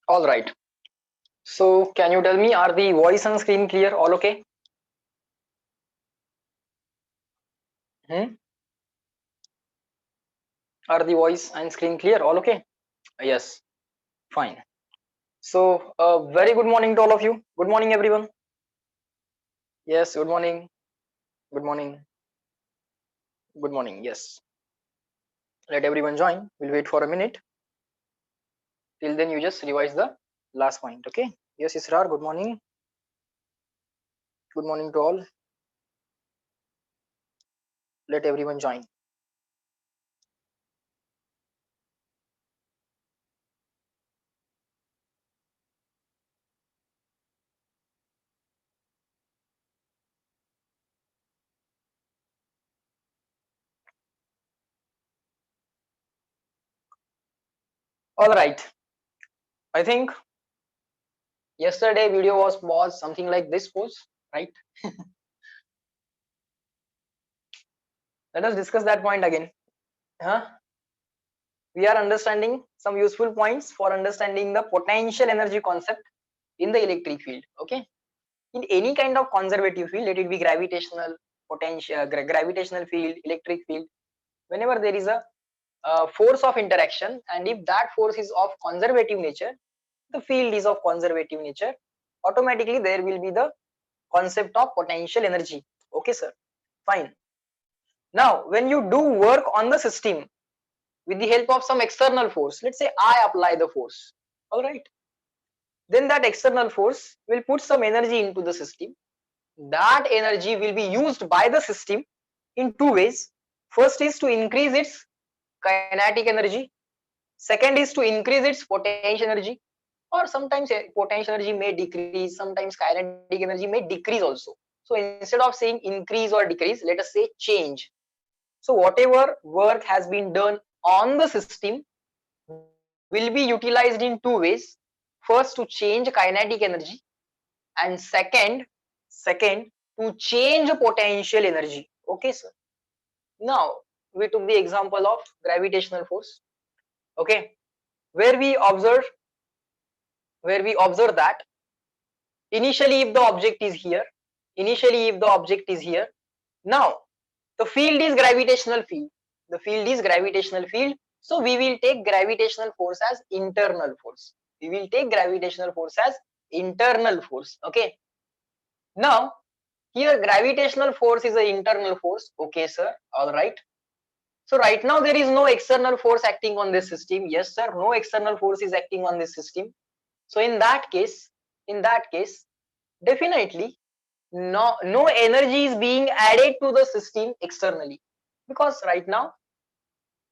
All right. So can you tell me, are the voice and screen clear? All okay? Hmm? Are the voice and screen clear? All okay? Yes. Fine. So very good morning to all of you. Good morning, everyone. Yes. Good morning. Good morning. Good morning. Yes. Let everyone join. We'll wait for a minute. Till then, you just revise the last point. Okay. Yes, Israr. Good morning. Good morning to all. Let everyone join. All right. I think yesterday video was something like this was right. Let us discuss that point again. Huh? We are understanding some useful points for understanding the potential energy concept in the electric field. Okay. In any kind of conservative field, let it be gravitational, potential, gravitational field, electric field, whenever there is a force of interaction, and if that force is of conservative nature, the field is of conservative nature, automatically there will be the concept of potential energy. Okay, sir. Fine. Now, when you do work on the system with the help of some external force, let's say I apply the force, all right, then that external force will put some energy into the system. That energy will be used by the system in two ways. First is to increase its kinetic energy. Second is to increase its potential energy, or sometimes potential energy may decrease, sometimes kinetic energy may decrease also. So instead of saying increase or decrease, let us say change. So whatever work has been done on the system will be utilized in two ways. First, to change kinetic energy, and second to change potential energy. Okay, sir. Now we took the example of gravitational force. Okay, where we observe that initially if the object is here, now the field is gravitational field. The field is gravitational field. So we will take gravitational force as internal force. We will take gravitational force as internal force. Okay. Now here gravitational force is an internal force. Okay, sir. All right. So right now there is no external force acting on this system. Yes, sir. No external force is acting on this system. So in that case, definitely no energy is being added to the system externally, because right now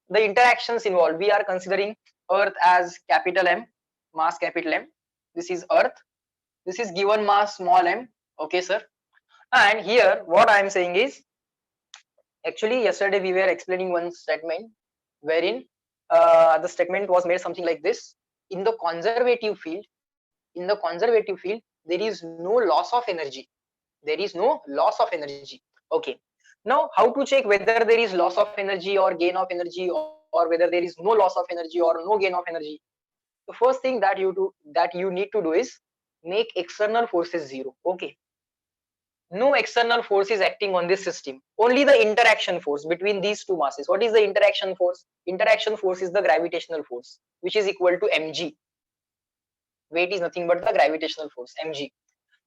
the interactions involved, we are considering earth as capital M, mass capital M. This is earth, this is given mass small m. Okay, sir. And here what I am saying is, actually yesterday we were explaining one statement wherein the statement was made something like this: in the conservative field, there is no loss of energy. There is no loss of energy. Okay. Now how to check whether there is loss of energy or gain of energy, or whether there is no loss of energy or no gain of energy? The first thing that you need to do is make external forces zero. Okay. No external force is acting on this system, only the interaction force between these two masses. What is the interaction force? Interaction force is the gravitational force, which is equal to mg. Weight is nothing but the gravitational force, mg.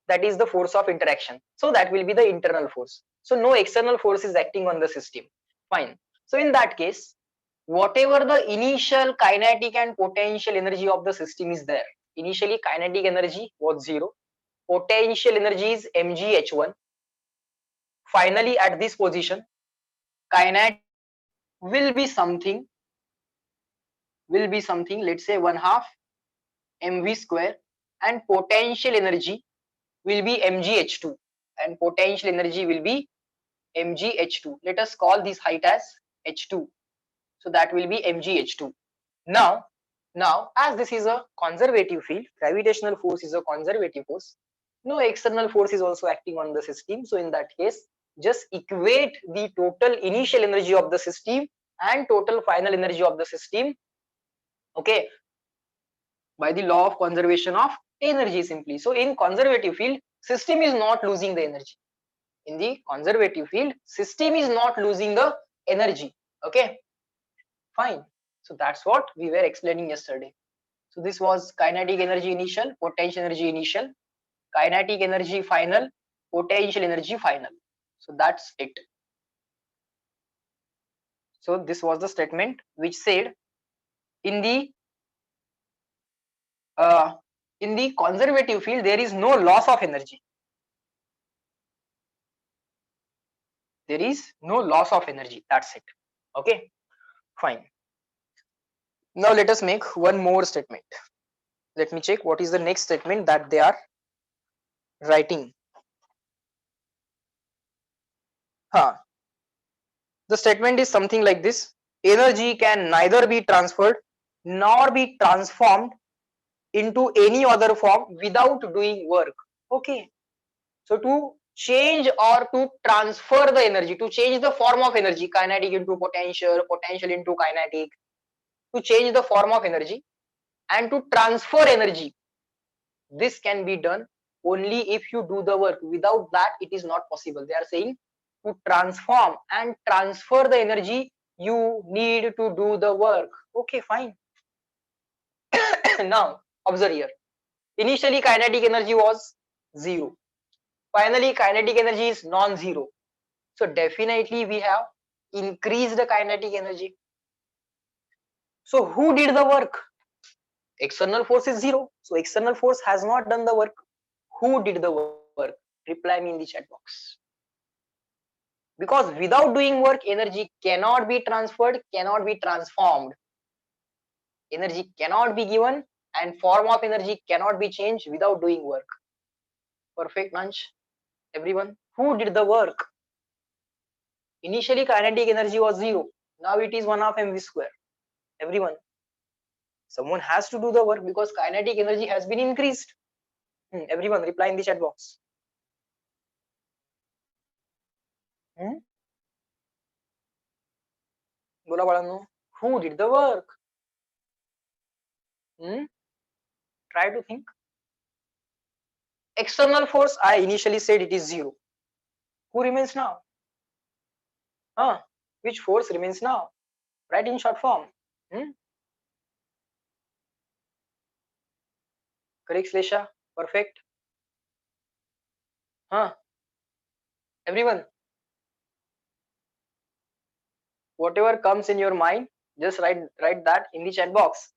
That is the force of interaction. So that will be the internal force. So no external force is acting on the system. Fine. So in that case, whatever the initial kinetic and potential energy of the system is there, initially kinetic energy was 0, potential energy is mgh1. Finally at this position, kinetic will be something, let's say 1 half mv square, and potential energy will be mgh2, and potential energy will be mgh2. Let us call this height as h2. So that will be mgh2. Now as this is a conservative field, gravitational force is a conservative force, no external force is also acting on the system. So in that case, just equate the total initial energy of the system and total final energy of the system. Okay. by the law of conservation of energy simply. So in conservative field, system is not losing the energy. In the conservative field, system is not losing the energy. Okay, fine. So that's what we were explaining yesterday. So this was kinetic energy initial, potential energy initial, kinetic energy final, potential energy final. So that's it. So this was the statement which said in the uh, conservative field there is no loss of energy. There is no loss of energy. That's it. Okay, fine. Now let us make one more statement. Let me check what is the next statement that they are writing. The statement is something like this: energy can neither be transferred nor be transformed into any other form without doing work. Okay, so to change or to transfer the energy, to change the form of energy, kinetic into potential, potential into kinetic, to change the form of energy and to transfer energy, this can be done only if you do the work. Without that it is not possible. They are saying to transform and transfer the energy you need to do the work. Okay, fine. Now observe here, initially kinetic energy was 0, finally kinetic energy is non-zero, so definitely we have increased the kinetic energy. So who did the work? External force is 0, so external force has not done the work. Who did the work? Reply me in the chat box. Because without doing work, energy cannot be transferred, cannot be transformed, energy cannot be given, and form of energy cannot be changed without doing work. Perfect, Nanch? Everyone, who did the work? Initially kinetic energy was 0, now it is 1/2 mv square. Everyone, someone has to do the work because kinetic energy has been increased. Everyone reply in the chat box. बोला बाळांनो, who did the work? Try to think. External force, I initially said it is 0. Who remains now? Which force remains now? Write in short form. Correct, Slesha. Perfect. Everyone, whatever comes in your mind, just write that in the chat box.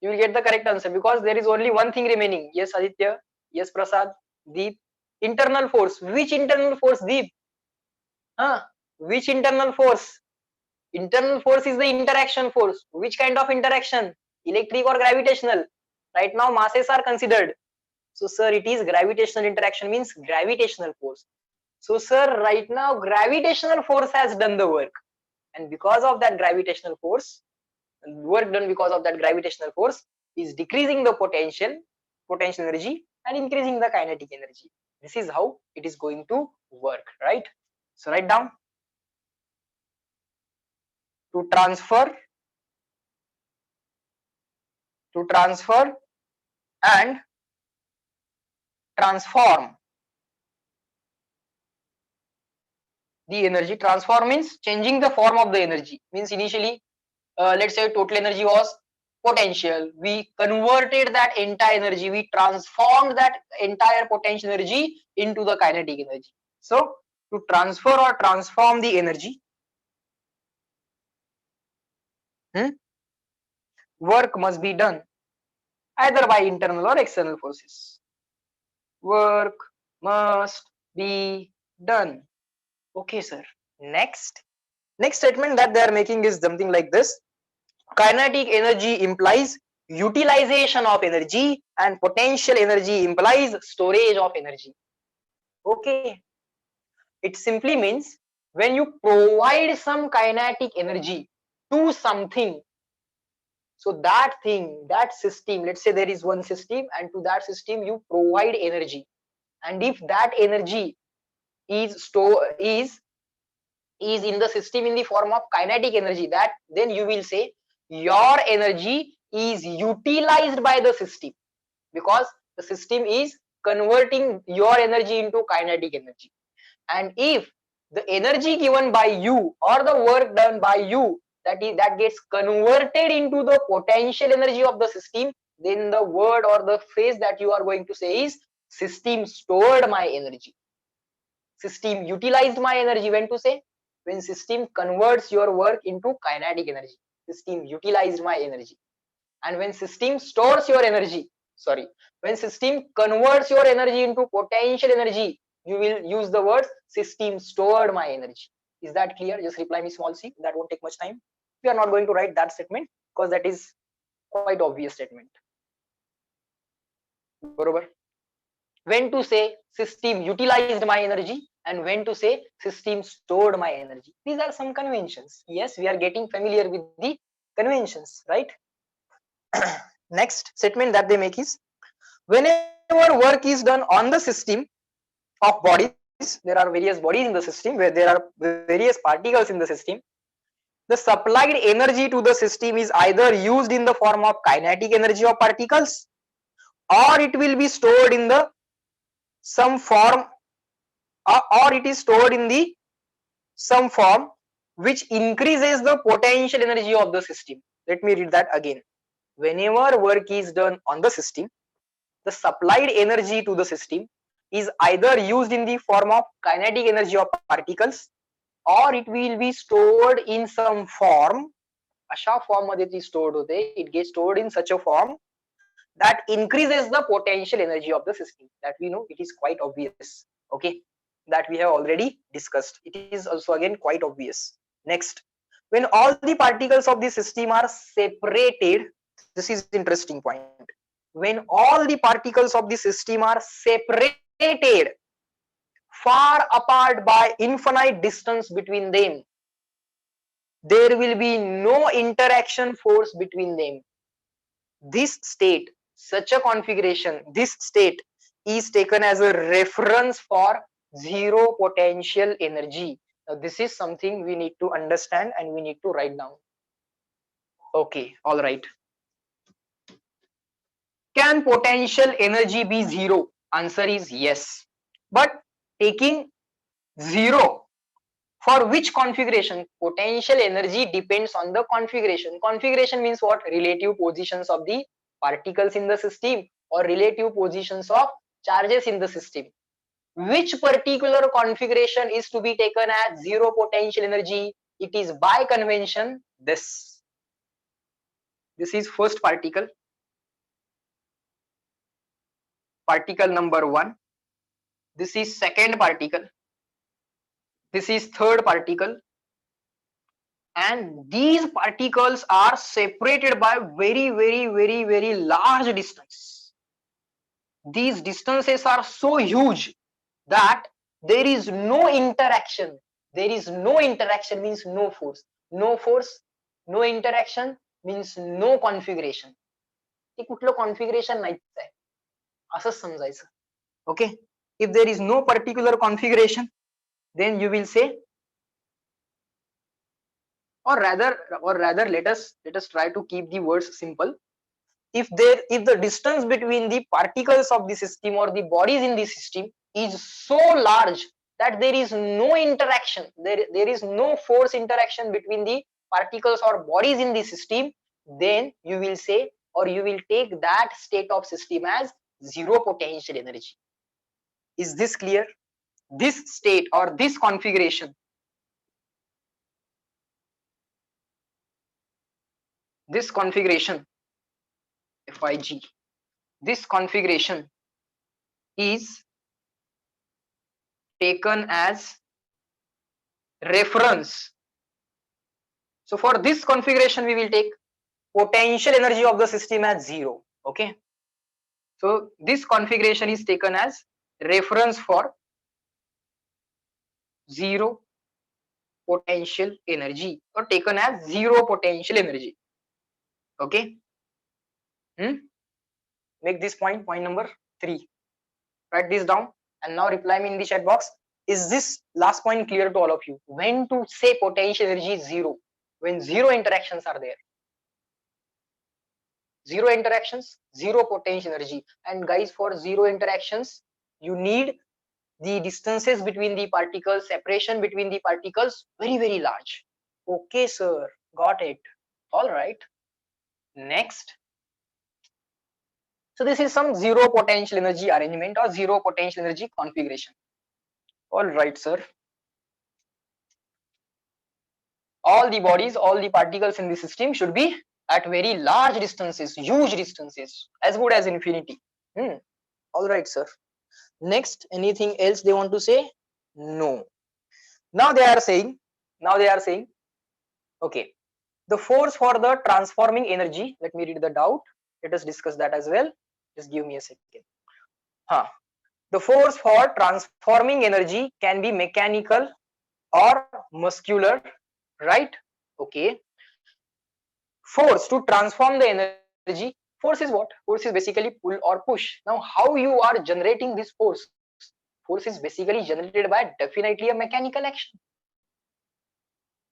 You will get the correct answer because there is only one thing remaining. Yes, Aditya. Yes, Prasad. Deep. Internal force. Which internal force, Deep? Which internal force? Internal force is the interaction force. Which kind of interaction? Electric or gravitational? Right now masses are considered. So sir, it is gravitational interaction, means gravitational force. So sir, right now gravitational force has done the work, and because of that gravitational force, work done because of that gravitational force is decreasing the potential energy and increasing the kinetic energy. This is how it is going to work, right? So write down: to transfer and transform the energy. Transform means changing the form of the energy, means initially let's say total energy was potential, we converted that entire energy, we transformed that entire potential energy into the kinetic energy. So to transfer or transform the energy, work must be done either by internal or external forces. Work must be done. Okay, sir. Next statement that they are making is something like this: kinetic energy implies utilization of energy and potential energy implies storage of energy. Okay, it simply means when you provide some kinetic energy to something, so that thing, that system, let's say there is one system and to that system you provide energy, and if that energy is in the system in the form of kinetic energy, that then you will say your energy is utilized by the system, because the system is converting your energy into kinetic energy. And if the energy given by you or the work done by you that gets converted into the potential energy of the system, then the word or the phrase that you are going to say is system stored my energy. System utilized my energy. When to say? When system converts your work into kinetic energy. System utilized my energy. And when system stores your energy, sorry, when system converts your energy into potential energy, you will use the word system stored my energy. Is that clear? Just reply me small c. That won't take much time. We are not going to write that statement because that is quite obvious statement. Borobar. When to say system utilized my energy and when to say system stored my energy. These are some conventions. Yes, we are getting familiar with the conventions, right? Next statement that they make is, whenever work is done on the system of bodies, there are various bodies in the system where there are various particles in the system, the supplied energy to the system is either used in the form of kinetic energy of particles, or it will be stored in the some form, or it is stored in the some form which increases the potential energy of the system. Let me read that again. Whenever work is done on the system, the supplied energy to the system is either used in the form of kinetic energy of particles, or it will be stored in some form. अशा form मध्ये ती stored होते. It gets stored in such a form that increases the potential energy of the system. That we know, it is quite obvious. Okay, that we have already discussed. It is also again quite obvious. Next, when all the particles of the system are separated, this is interesting point. When all the particles of the system are separated far apart by infinite distance between them, there will be no interaction force between them. This state, such a configuration, this state is taken as a reference for zero potential energy. Now this is something we need to understand and we need to write down. Okay, all right. Can potential energy be zero? Answer is yes. But taking zero for which configuration? Potential energy depends on the configuration. Configuration means what? Relative positions of the particles in the system or relative positions of charges in the system. Which particular configuration is to be taken as zero potential energy? It is by convention this. This is first particle. Particle number 1. This is second particle. This is third particle. And these particles are separated by very large distance. These distances are so huge that there is no interaction. There is no interaction means no force. No force, no interaction means no configuration. ते कुठलं configuration नाहीच आहे असंच समजायचं. Okay, if there is no particular configuration, then you will say, or rather let us try to keep the words simple. If the distance between the particles of the system or the bodies in the system is so large that there is no interaction, there is no force interaction between the particles or bodies in the system, then you will say, or you will take that state of system as zero potential energy. Is this clear? This state or this configuration, FIG, this configuration is taken as reference. So for this configuration we will take potential energy of the system as zero. Okay, so this configuration is taken as reference for zero potential energy, or taken as zero potential energy. Okay, make this point number 3. Write this down and now reply me in the chat box. Is this last point clear to all of you? When to say potential energy is zero? When zero interactions are there. Zero interactions, zero potential energy. And guys, for zero interactions, you need the distances between the particles, separation between the particles, very, very large. Okay, sir, got it. All right. Next. So this is some zero potential energy arrangement or zero potential energy configuration. All right, sir. All the bodies, all the particles in the system should be at very large distances, huge distances, as good as infinity. All right, sir. Next, anything else they want to say? No. Now they are saying, okay, the force for the transforming energy. Let me read the doubt. Let us discuss that as well. Just give me a second. The force for transforming energy can be mechanical or muscular, right? Okay. Force to transform the energy. Force is what? Force is basically pull or push. Now, how you are generating this force? Force is basically generated by definitely a mechanical action.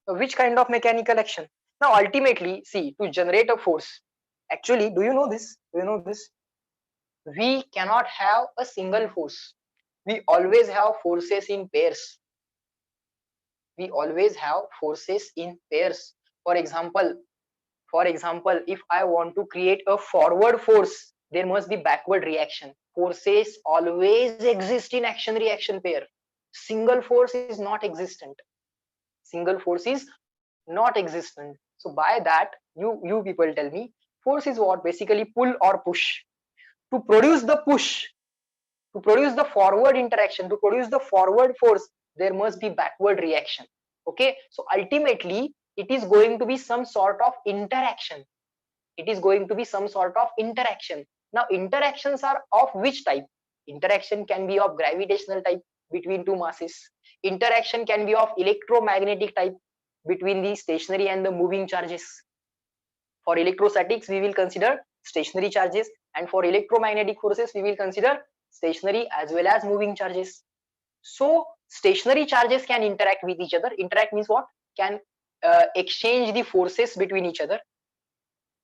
Which kind of mechanical action? Now, ultimately, see, to generate a force, actually, do you know this? We cannot have a single force. We always have forces in pairs. We always have forces in pairs. For example, if I want to create a forward force, there must be backward reaction. Forces always exist in action reaction pair. Single force is not existent. Single force is not existent. So by that, you people tell me, force is what? Basically pull or push. To produce the push, to produce the forward interaction, to produce the forward force, there must be backward reaction. Okay, so ultimately it is going to be some sort of interaction. It is going to be some sort of interaction. Now interactions are of which type? Interaction can be of gravitational type between two masses. Interaction can be of electromagnetic type between the stationary and the moving charges. For electrostatics, we will consider stationary charges, and for electromagnetic forces, we will consider stationary as well as moving charges. So stationary charges can interact with each other. Interact means what? Can exchange the forces between each other.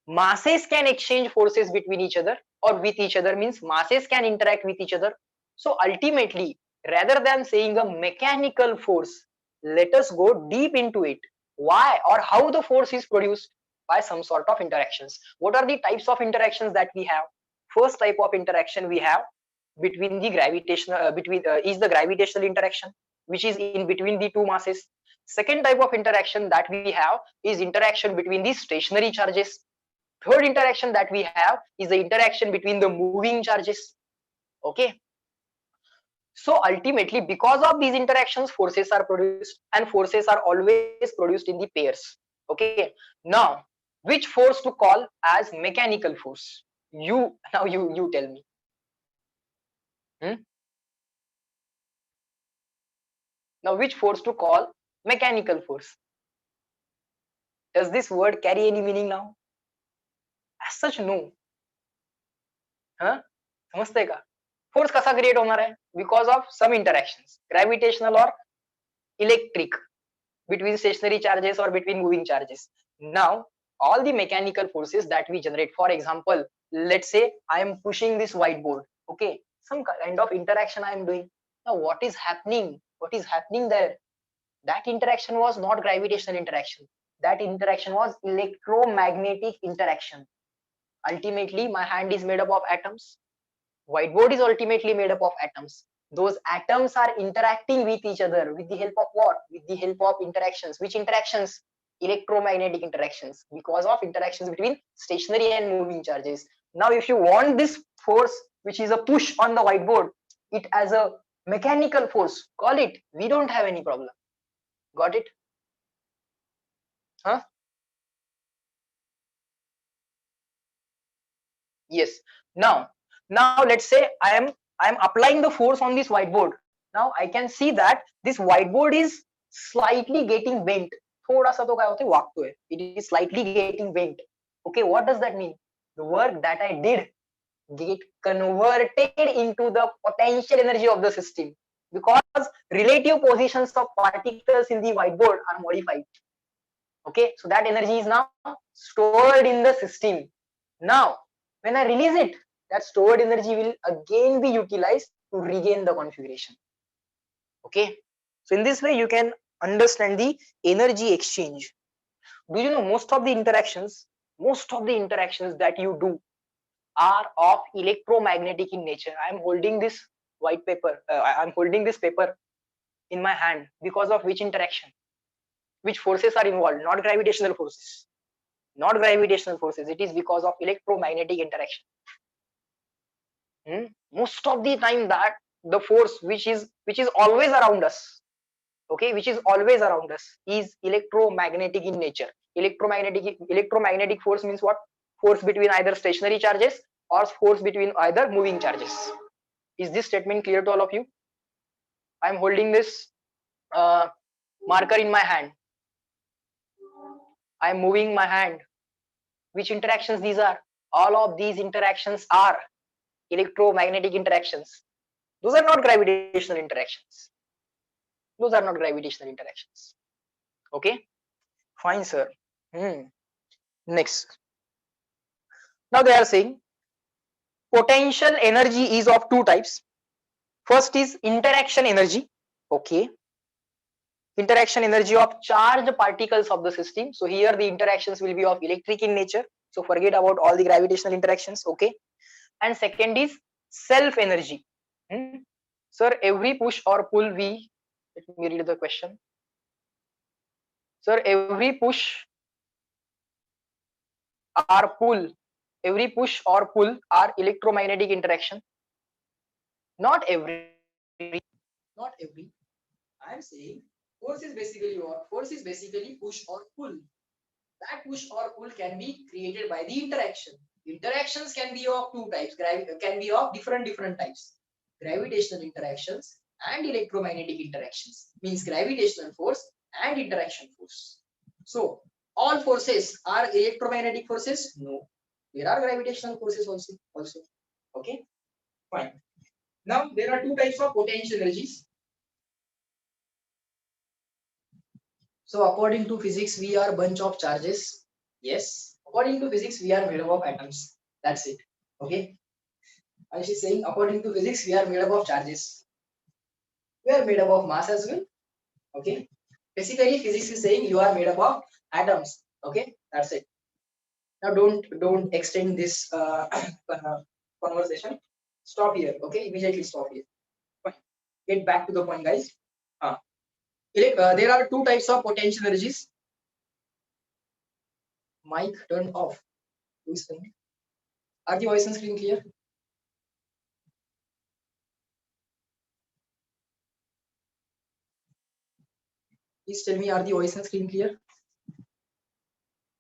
Masses can exchange forces between each other or with each other, means masses can interact with each other. So ultimately, rather than saying a mechanical force, let us go deep into it. Why or how the force is produced? By some sort of interactions. What are the types of interactions that we have? First type of interaction we have between the gravitational is the gravitational interaction, which is in between the two masses. Second type of interaction that we have is interaction between the stationary charges. Third interaction that we have is the interaction between the moving charges. Okay, so ultimately, because of these interactions, forces are produced, and forces are always produced in the pairs. Okay, now which force to call as mechanical force? You tell me. Now which force to call mechanical force? Does this word carry any meaning now? As such, no. समजते का? Force कसा create होणार आहे? Because of some interactions, gravitational और electric, between stationary charges or between moving charges. Now all the mechanical forces that we generate, for example, let's say I am pushing this whiteboard. Okay, some kind of interaction I am doing. Now what is happening there? That interaction was not gravitational interaction. That interaction was electromagnetic interaction. Ultimately my hand is made up of atoms. Whiteboard is ultimately made up of atoms. Those atoms are interacting with each other with the help of what? With the help of interactions. Which interactions? Electromagnetic interactions, because of interactions between stationary and moving charges. Now if you want this force, which is a push on the whiteboard, it as a mechanical force, call it. We don't have any problem. Got it? Yes. Now let's say I am applying the force on this whiteboard. Now I can see that this whiteboard is slightly getting bent. थोड़ा सा तो क्या होता है, वाकतो है. It is slightly getting bent. Okay, what does that mean? The work that I did get converted into the potential energy of the system, because relative positions of particles in the whiteboard are modified. Okay, so that energy is now stored in the system. Now, when I release it, that stored energy will again be utilized to regain the configuration. Okay. So in this way, you can understand the energy exchange. Do you know most of the interactions that you do are of electromagnetic in nature? I am holding this white paper. I am holding this paper in my hand because of which interaction? Which forces are involved? Not gravitational forces. Not gravitational forces. It is because of electromagnetic interaction. Most of the time, that the force which is always around us, okay, which is always around us, is electromagnetic in nature. Electromagnetic force means what? Force between either stationary charges or force between either moving charges. Is this statement clear to all of you? I am holding this marker in my hand. I am moving my hand. Which interactions these are? All of these interactions are electromagnetic interactions. Those are not gravitational interactions. Those are not gravitational interactions. Okay, fine, sir. Next. Now they are saying potential energy is of two types. First is interaction energy. Okay. Interaction energy of charged particles of the system. So here the interactions will be of electric in nature. So forget about all the gravitational interactions. Okay. And second is self energy. Sir, every push or pull we, let me read the question. Sir, every push or pull are electromagnetic interaction. Not every. I am saying force is basically what? Force is basically push or pull. That push or pull can be created by the interaction. Interactions can be of two types. Can be of different types. Gravitational interactions and electromagnetic interactions. Means gravitational force and interaction force. So all forces are electromagnetic forces? No. There are gravitational forces also. Okay. Fine. Now there are two types of potential energies. So according to physics, we are a bunch of charges. Yes. According to physics, we are made up of atoms. That's it. Okay. And she's saying, according to physics, we are made up of charges. We are made up of mass as well. Okay. Basically, physics is saying you are made up of atoms. Okay. That's it. Now don't extend this conversation. Stop here. Okay. Immediately stop here. Fine. Get back to the point, guys. There are two types of potential energies. Mic turn off. Are the voice and screen clear? Please tell me, are the voice and screen clear?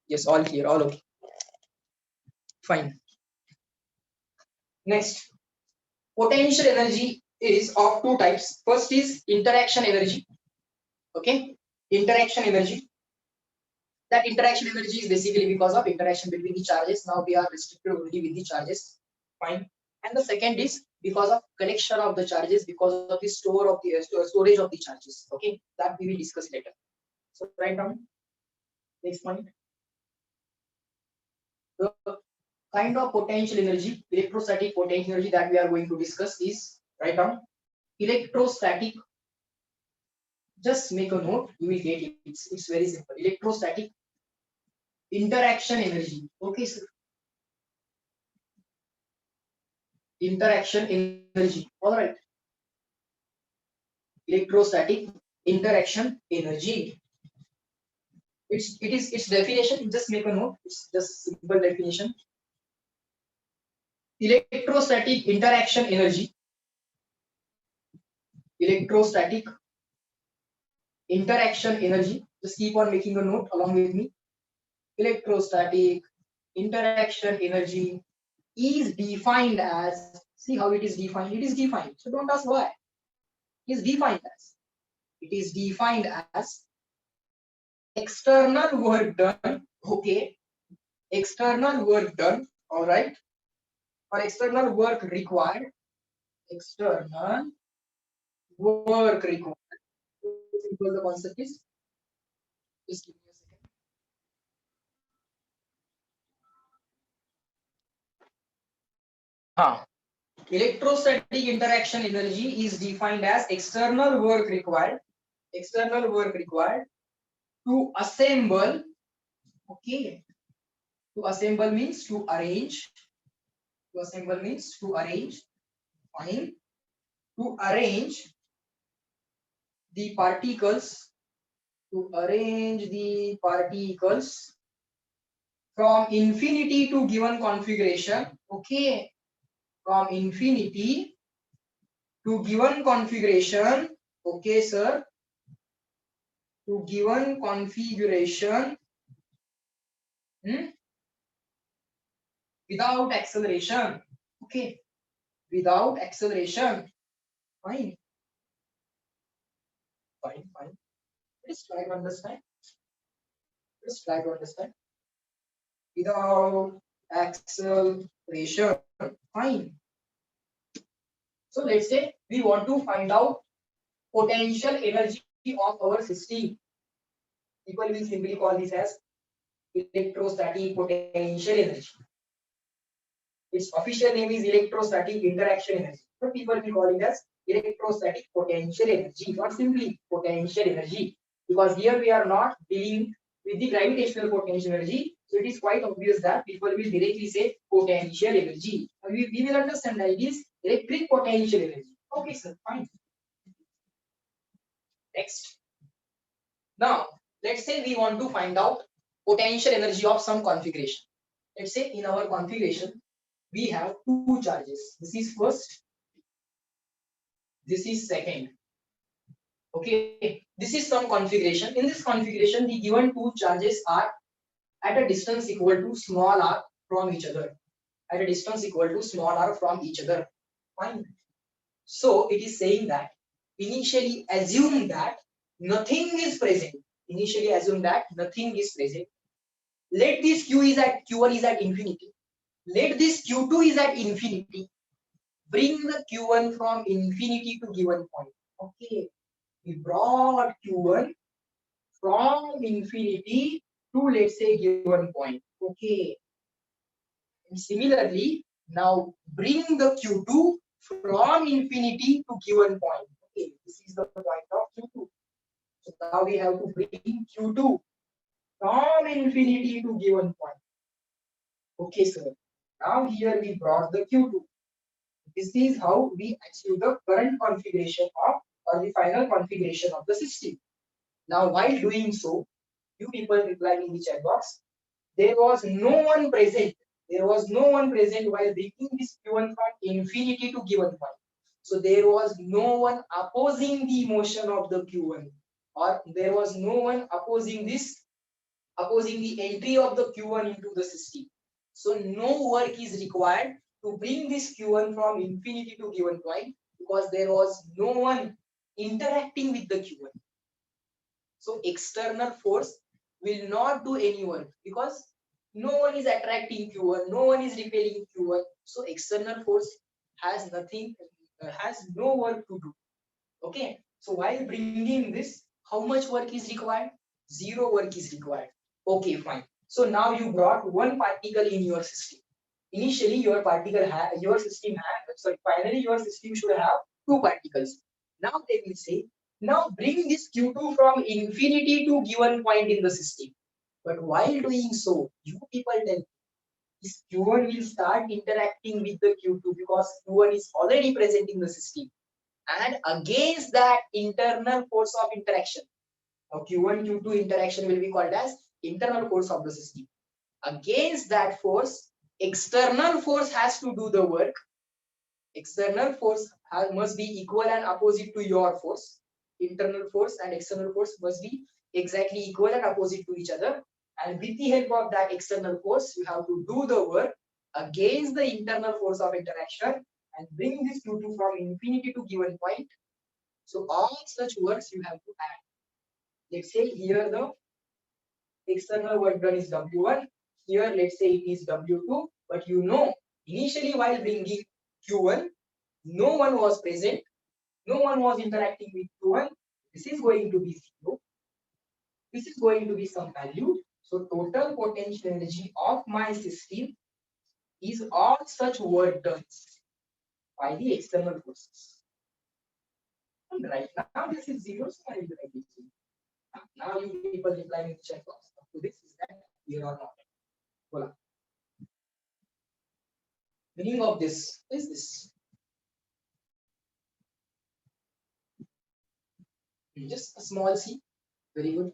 Yes, all clear, all okay. Fine. Next, potential energy is of two types. First is interaction energy. Okay, interaction energy. That interaction energy is basically because of interaction between the charges. Now we are restricted only with the charges. Fine. And the second is because of collection of the charges, because of the storage of the charges. Okay, that we will discuss later. So write down. Next point. The kind of potential energy, electrostatic potential energy that we are going to discuss is, write down, electrostatic. Just make a note, you will get it. It's very simple. Electrostatic interaction energy. Okay, sir. Interaction energy. All right. Electrostatic interaction energy. Its definition. Just make a note. It's just simple definition. Electrostatic interaction energy. Electrostatic interaction energy. Just keep on making a note along with me. Electrostatic interaction energy is defined as, see how it is defined. It is defined. So don't ask why. It is defined as external work done. Okay. External work done. All right. Or external work required. External work required. Simple the concept is. Just give me a second. हाँ, electrostatic interaction energy is defined as external work required to assemble. Okay, to assemble means to arrange. To assemble means to arrange. Fine. To arrange the particles. To arrange the particles from infinity to given configuration. Okay, from infinity to given configuration. Okay, sir. To given configuration. Without acceleration. Okay, without acceleration. Fine. Fine. Just try to understand. Without acceleration. Fine. So let's say we want to find out potential energy of our system. People will simply call this as electrostatic potential energy. Its official name is electrostatic interaction energy. But people will call it as electrostatic potential energy, not simply potential energy. Because here we are not dealing with the gravitational potential energy. So it is quite obvious that people will directly say potential energy. We will understand that it is electric potential energy. Okay, sir, fine. Next. Now, let's say we want to find out potential energy of some configuration. Let's say in our configuration, we have two charges. This is first, this is second. Okay, this is some configuration. In this configuration, the given two charges are at a distance equal to small r from each other. At a distance equal to small r from each other. Fine. So it is saying that initially assume that nothing is present. Initially assume that nothing is present. Let this Q1 is at infinity. Let this Q2 is at infinity. Bring the Q1 from infinity to given point. Okay. We brought Q1 from infinity to, let's say, given point. Okay. And similarly, now bring the Q2 from infinity to given point. Okay, this is the point of Q2. So now we have to bring Q2 from infinity to given point. Okay, sir. Now here we brought the Q2. This is how we achieve the current configuration of, or the final configuration of the system. Now, while doing so, you people reply in the chat box. There was no one present. There was no one present while bringing this Q1 from infinity to given point. So there was no one opposing the motion of the Q1, or there was no one opposing the entry of the Q1 into the system. So no work is required to bring this Q1 from infinity to given point because there was no one interacting with the Q1. So external force will not do any work because no one is attracting Q1, no one is repelling Q1. So external force has nothing, has no work to do. Okay. So while bringing this, how much work is required? Zero work is required. Okay, fine. So now you brought one particle in your system. Initially, your system finally your system should have two particles. Now they will say, now bring this Q2 from infinity to given point in the system. But while doing so, you people tell me, this Q1 will start interacting with the Q2 because Q1 is already present in the system. And against that internal force of interaction, now Q1, Q2 interaction will be called as internal force of the system. Against that force, external force has to do the work. External force must be equal and opposite to your force. Internal force and external force must be exactly equal and opposite to each other. And with the help of that external force, you have to do the work against the internal force of interaction and bring this Q2 from infinity to given point. So all such works you have to add. Let's say here the external work done is W1. Here let's say it is W2. But you know, initially while bringing Q1, no one was present. No one was interacting with Q1. This is going to be 0. This is going to be some value. So total potential energy of my system is all such work done by the external forces. And right now this is zero, so I will write it. Now you people reply in the chat box. Up to this is that clear or not? Voila. Meaning of this is this. Just a small c. Very good.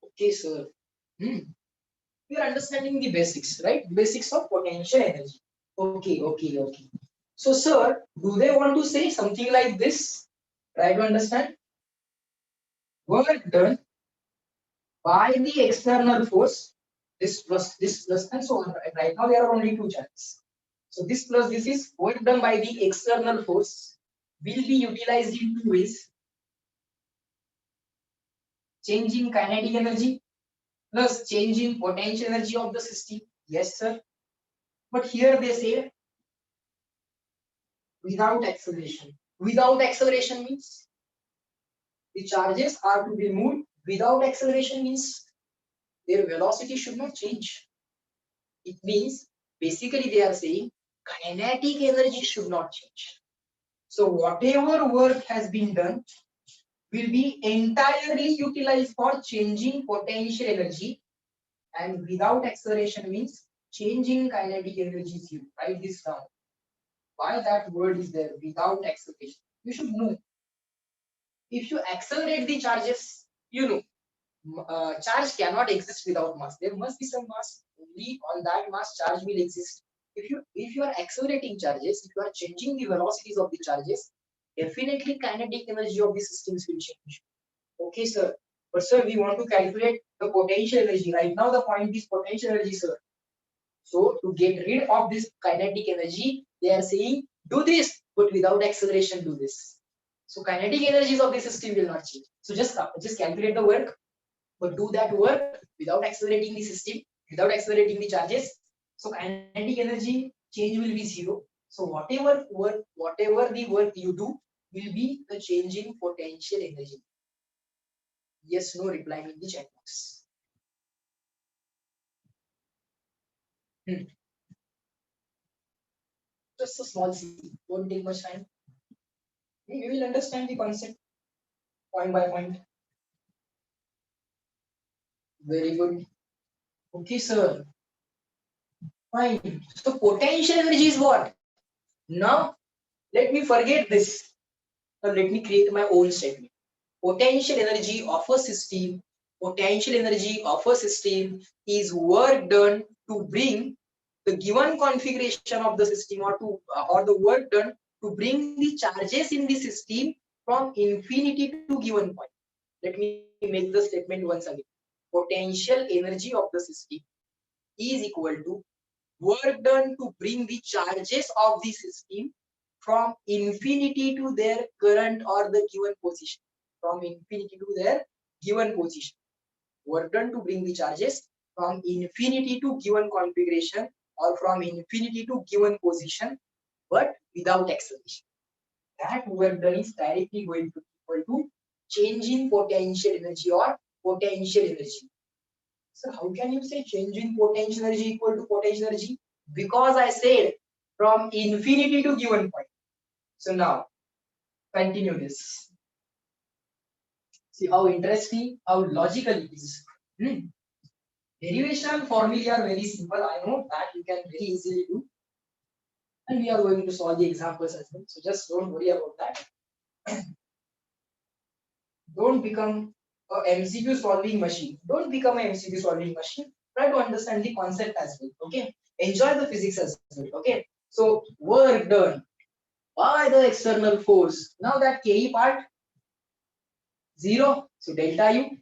Okay, sir. We are understanding the basics, right? Basics of potential energy. Okay. So, sir, do they want to say something like this? Try to understand. Work done by the external force, this plus, and so on. Right now, there are only two charges. So, this plus this is work done by the external force will be utilized in two ways. Changing kinetic energy plus changing potential energy of the system. Yes, sir. But here they say without acceleration. Without acceleration means the charges are to be moved without acceleration means their velocity should not change. It means basically they are saying kinetic energy should not change. So whatever work has been done will be entirely utilized for changing potential energy, and without acceleration means changing kinetic energy is you. Write this down. Why that word is there? Without acceleration. You should know. If you accelerate the charges, you know, charge cannot exist without mass. There must be some mass. Only on that mass charge will exist. If you are accelerating charges, if you are changing the velocities of the charges, definitely kinetic energy of the systems will change. Okay, sir. But sir, we want to calculate the potential energy. Right now, the point is potential energy, sir. So to get rid of this kinetic energy, they are saying do this, but without acceleration, do this. So kinetic energies of the system will not change. So just calculate the work, but do that work without accelerating the system, without accelerating the charges. So kinetic energy change will be zero. So whatever the work you do will be the change in potential energy. Yes, no, reply in the chat box. Just a small C, won't take much time. We will understand the concept point by point. Very good. Okay, sir. Fine. So potential energy is what? Now, let me forget this. Now, let me create my own statement. Potential energy of a system. Potential energy of a system is work done to bring the given configuration of the system, or the work done to bring the charges in the system from infinity to given point. Let me make the statement once again. Potential energy of the system is equal to work done to bring the charges of the system from infinity to their current or the given position. From infinity to their given position. Work done to bring the charges from infinity to given configuration or from infinity to given position, but without acceleration. That work done is directly going to be equal to change in potential energy or potential energy. So how can you say change in potential energy equal to potential energy? Because I said from infinity to given point. So now continue this. See how interesting, how logical it is. Derivation formulae are very simple. I know that you can very easily do. And we are going to solve the examples as well. So just don't worry about that. Don't become a MCQ solving machine. Don't become an MCQ solving machine. Try to understand the concept as well. Okay. Enjoy the physics as well. Okay. So work done by the external force. Now that KE part 0. So delta U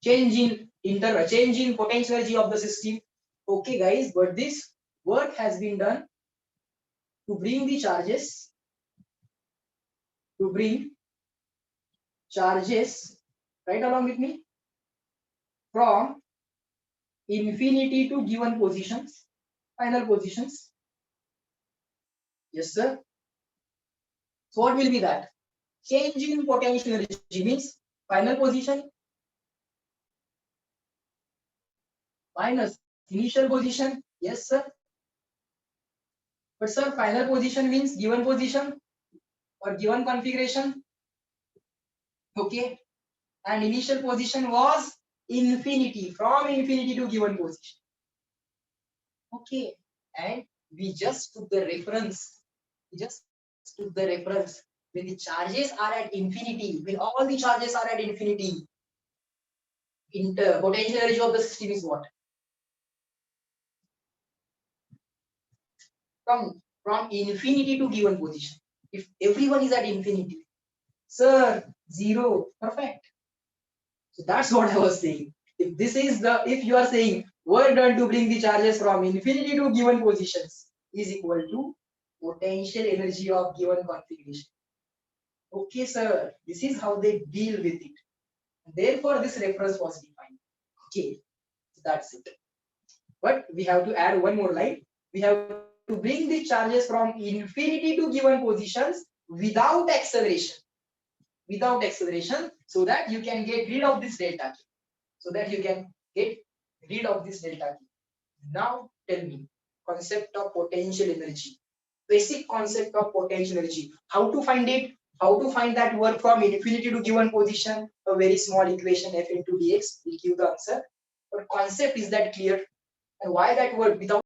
change in potential energy of the system. Okay, guys. But this work has been done to bring the charges. To bring charges right along with me from infinity to given positions, final positions. Yes, sir. So what will be that? Change in potential energy means final position minus initial position. Yes, sir. But sir, final position means given position or given configuration. Okay. And initial position was infinity, from infinity to given position. Okay. And we just took the reference. We just took the reference. When the charges are at infinity, when all the charges are at infinity, potential energy of the system is what? From infinity to given position. If everyone is at infinity, sir, zero, perfect. So that's what I was saying. If you are saying work done to bring the charges from infinity to given positions is equal to potential energy of given configuration. Okay, sir, this is how they deal with it. Therefore, this reference was defined. Okay, so that's it. But we have to add one more line. We have to bring the charges from infinity to given positions without acceleration. Without acceleration, so that you can get rid of this delta K. So that you can get rid of this delta K. Now tell me, concept of potential energy. Basic concept of potential energy. How to find it? How to find that work from infinity to given position? A very small equation F into dx will give the answer. But concept, is that clear? And why that word without